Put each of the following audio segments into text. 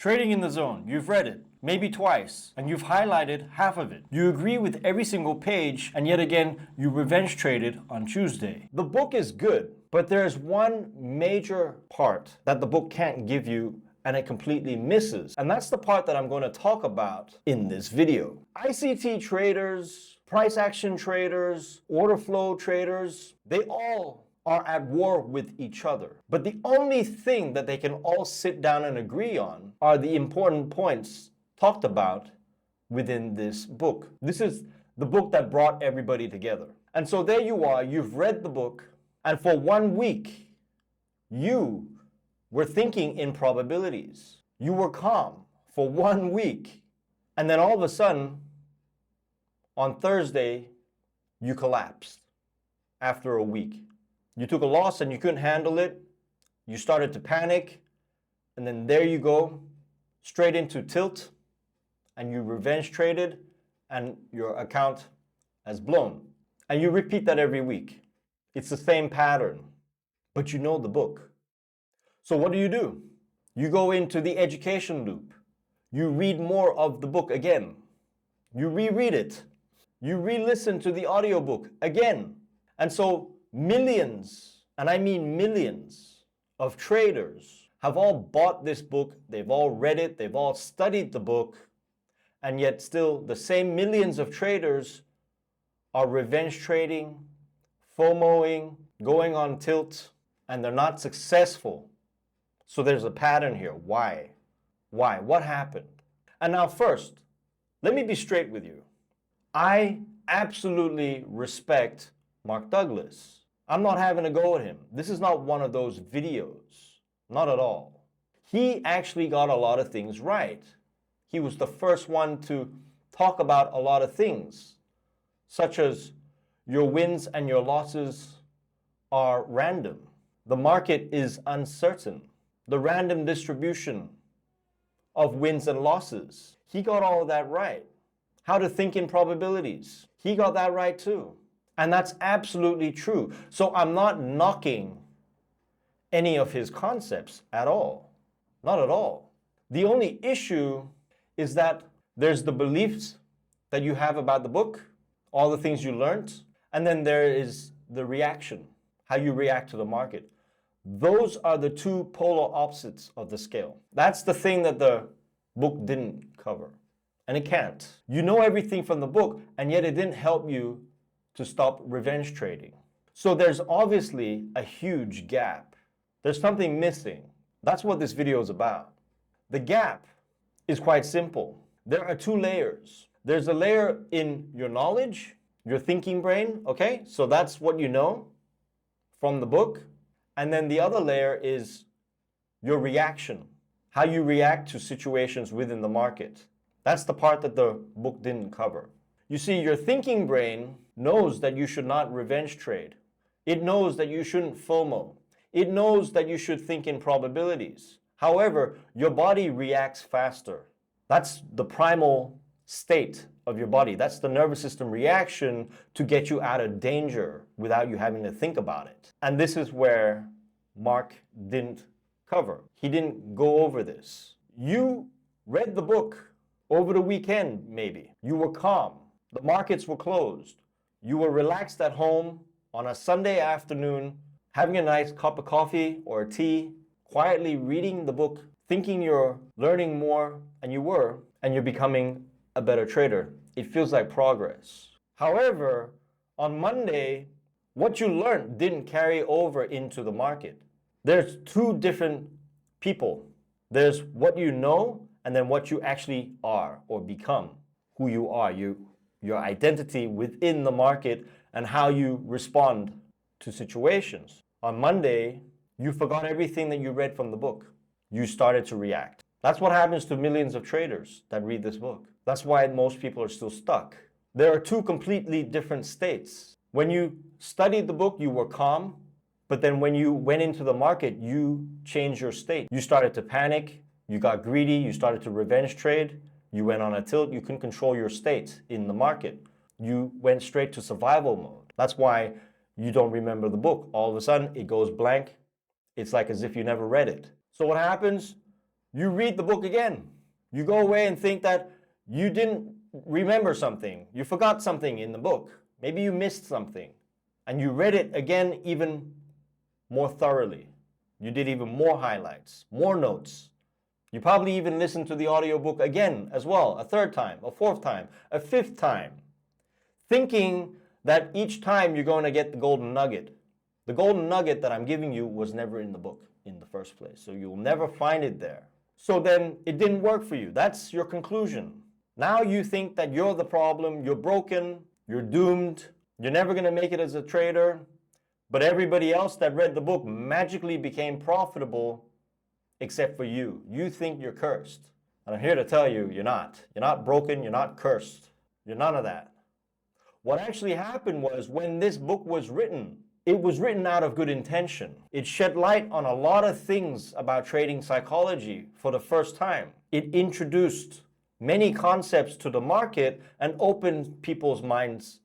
Trading in the Zone, you've read it, maybe twice, and you've highlighted half of it. You agree with every single page, and yet again, you revenge traded on Tuesday. The book is good, but there's one major part that the book can't give you and it completely misses. And that's the part that I'm going to talk about in this video. ICT traders, price action traders, order flow traders, they all are at war with each other. But the only thing that they can all sit down and agree on are the important points talked about within this book. This is the book that brought everybody together. And so there you are, you've read the book, and for 1 week, you were thinking in probabilities. You were calm for 1 week. And then all of a sudden, on Thursday, you collapsed after a week. You took a loss and you couldn't handle it. You started to panic. And then there you go, straight into tilt. And you revenge traded and your account has blown. And you repeat that every week. It's the same pattern, but you know the book. So what do? You go into the education loop. You read more of the book again. You reread it. You re-listen to the audiobook again. And so millions, and I mean millions, of traders have all bought this book. They've all read it. They've all studied the book. And yet still the same millions of traders are revenge trading, FOMOing, going on tilt, and they're not successful. So there's a pattern here. Why? Why? What happened? And now first, let me be straight with you. I absolutely respect Mark Douglas. I'm not having a go at him. This is not one of those videos. Not at all. He actually got a lot of things right. He was the first one to talk about a lot of things, such as your wins and your losses are random. The market is uncertain. The random distribution of wins and losses. He got all of that right. How to think in probabilities. He got that right too. And that's absolutely true. So I'm not knocking any of his concepts at all. Not at all. The only issue is that there's the beliefs that you have about the book, all the things you learned, and then there is the reaction, how you react to the market. Those are the two polar opposites of the scale. That's the thing that the book didn't cover. And it can't. You know everything from the book, and yet it didn't help you to stop revenge trading. So there's obviously a huge gap. There's something missing. That's what this video is about. The gap is quite simple. There are two layers. There's a layer in your knowledge, your thinking brain, okay? So that's what you know from the book. And then the other layer is your reaction, how you react to situations within the market. That's the part that the book didn't cover. You see, your thinking brain knows that you should not revenge trade. It knows that you shouldn't FOMO. It knows that you should think in probabilities. However, your body reacts faster. That's the primal state of your body. That's the nervous system reaction to get you out of danger without you having to think about it. And this is where Mark didn't cover. He didn't go over this. You read the book over the weekend, maybe. You were calm. The markets were closed. You were relaxed at home on a Sunday afternoon, having a nice cup of coffee or tea, quietly reading the book, thinking you're learning more, and you're becoming a better trader. It feels like progress. However, on Monday, what you learned didn't carry over into the market. There's two different people. There's what you know, and then what you actually are or become, who you are, your identity within the market and how you respond to situations. On Monday, you forgot everything that you read from the book. You started to react. That's what happens to millions of traders that read this book. That's why most people are still stuck. There are two completely different states. When you studied the book, you were calm, but then when you went into the market, you changed your state. You started to panic, you got greedy, you started to revenge trade, you went on a tilt, you couldn't control your state in the market. You went straight to survival mode. That's why you don't remember the book. All of a sudden, it goes blank. It's like as if you never read it. So what happens? You read the book again. You go away and think that you didn't remember something. You forgot something in the book. Maybe you missed something. And you read it again even more thoroughly. You did even more highlights, more notes. You probably even listened to the audiobook again as well, a third time, a fourth time, a fifth time, thinking that each time you're going to get the golden nugget. The golden nugget that I'm giving you was never in the book in the first place, so you'll never find it there. So then it didn't work for you. That's your conclusion. Now you think that you're the problem, you're broken, you're doomed, you're never going to make it as a trader, but everybody else that read the book magically became profitable except for you. You think you're cursed. And I'm here to tell you, you're not. You're not broken, you're not cursed. You're none of that. What actually happened was when this book was written, it was written out of good intention. It shed light on a lot of things about trading psychology for the first time. It introduced many concepts to the market and opened people's minds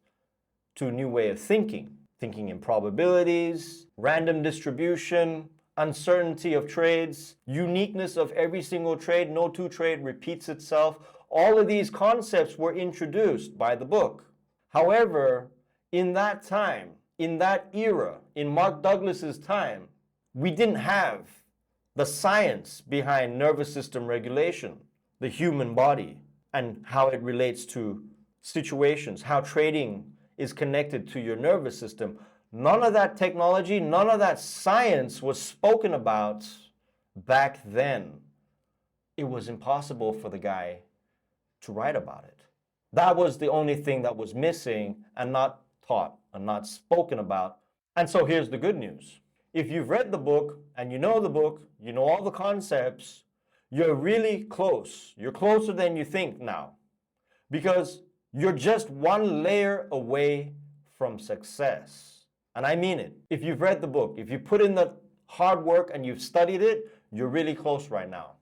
to a new way of thinking. Thinking in probabilities, random distribution, uncertainty of trades, uniqueness of every single trade, no two trade repeats itself. All of these concepts were introduced by the book. However, in that time, in that era, in Mark Douglas's time, we didn't have the science behind nervous system regulation, the human body, and how it relates to situations, how trading is connected to your nervous system. None of that technology, none of that science was spoken about back then. It was impossible for the guy to write about it. That was the only thing that was missing and not taught and not spoken about. And so here's the good news. If you've read the book and you know the book, you know all the concepts, you're really close. You're closer than you think now, because you're just one layer away from success. And I mean it. If you've read the book, if you put in the hard work and you've studied it, you're really close right now.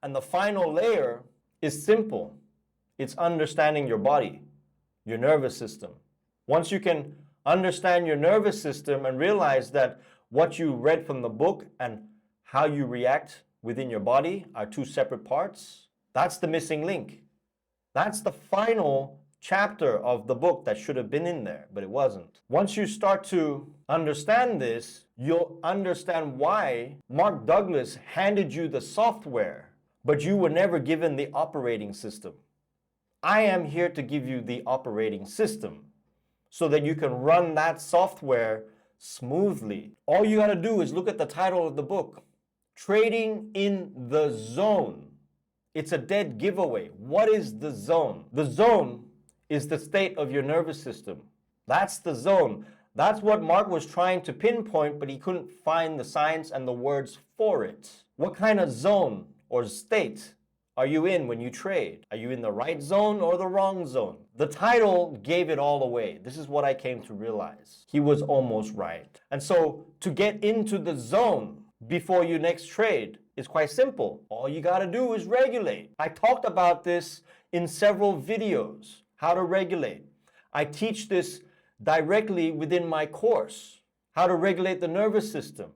And the final layer is simple. It's understanding your body, your nervous system. Once you can understand your nervous system and realize that what you read from the book and how you react within your body are two separate parts, that's the missing link. That's the final chapter of the book that should have been in there, but it wasn't. Once you start to understand this, you'll understand why Mark Douglas handed you the software, but you were never given the operating system. I am here to give you the operating system so that you can run that software smoothly. All you got to do is look at the title of the book, Trading in the Zone. It's a dead giveaway. What is the zone? The zone is the state of your nervous system. That's the zone. That's what Mark was trying to pinpoint, but he couldn't find the science and the words for it. What kind of zone or state are you in when you trade? Are you in the right zone or the wrong zone? The title gave it all away. This is what I came to realize. He was almost right. And so to get into the zone before you next trade is quite simple. All you got to do is regulate. I talked about this in several videos, how to regulate. I teach this directly within my course, how to regulate the nervous system,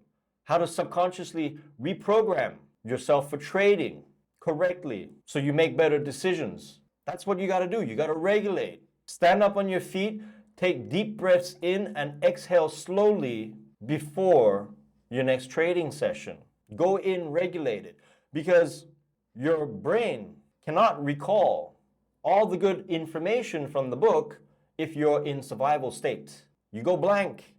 how to subconsciously reprogram yourself for trading correctly so you make better decisions. That's what you got to do. You got to regulate. Stand up on your feet, take deep breaths in and exhale slowly before your next trading session. Go in regulated, because your brain cannot recall all the good information from the book if you're in survival state. You go blank.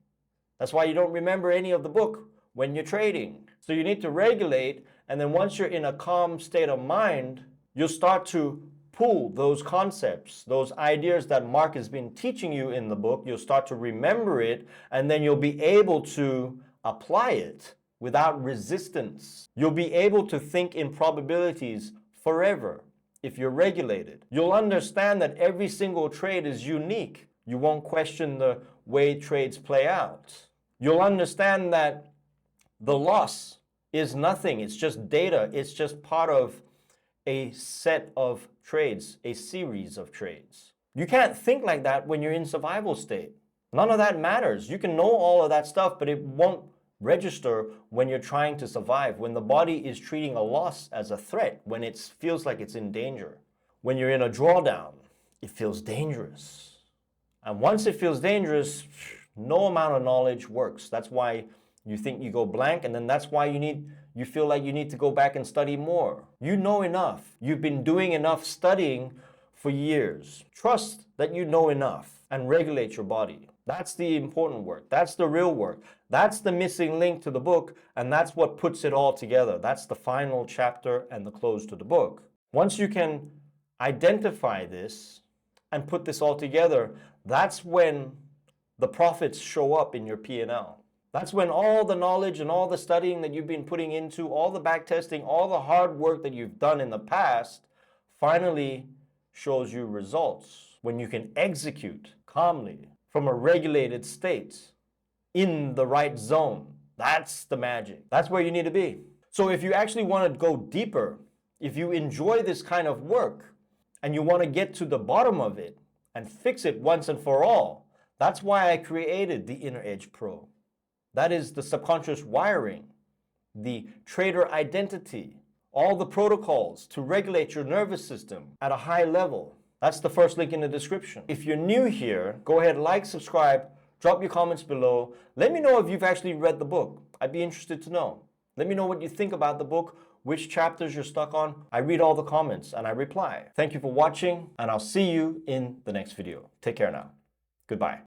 That's why you don't remember any of the book when you're trading. So you need to regulate, and then once you're in a calm state of mind, you'll start to pull those concepts, those ideas that Mark has been teaching you in the book. You'll start to remember it, and then you'll be able to apply it without resistance. You'll be able to think in probabilities forever if you're regulated. You'll understand that every single trade is unique. You won't question the way trades play out. You'll understand that the loss is nothing. It's just data. It's just part of a set of trades, a series of trades. You can't think like that when you're in survival state. None of that matters. You can know all of that stuff, but it won't register when you're trying to survive, when the body is treating a loss as a threat, when it feels like it's in danger. When you're in a drawdown, it feels dangerous. And once it feels dangerous, no amount of knowledge works. That's why you think you go blank, and then that's why you feel like you need to go back and study more. You know enough. You've been doing enough studying for years. Trust that you know enough and regulate your body. That's the important work. That's the real work. That's the missing link to the book, and that's what puts it all together. That's the final chapter and the close to the book. Once you can identify this and put this all together, that's when the profits show up in your P&L. That's when all the knowledge and all the studying that you've been putting into, all the back testing, all the hard work that you've done in the past finally shows you results. When you can execute calmly from a regulated state in the right zone. That's the magic. That's where you need to be. So if you actually want to go deeper, if you enjoy this kind of work and you want to get to the bottom of it and fix it once and for all, that's why I created the Inner Edge Pro. That is the subconscious wiring, the trader identity, all the protocols to regulate your nervous system at a high level. That's the first link in the description. If you're new here, go ahead, like, subscribe, drop your comments below. Let me know if you've actually read the book. I'd be interested to know. Let me know what you think about the book, which chapters you're stuck on. I read all the comments and I reply. Thank you for watching, and I'll see you in the next video. Take care now. Goodbye.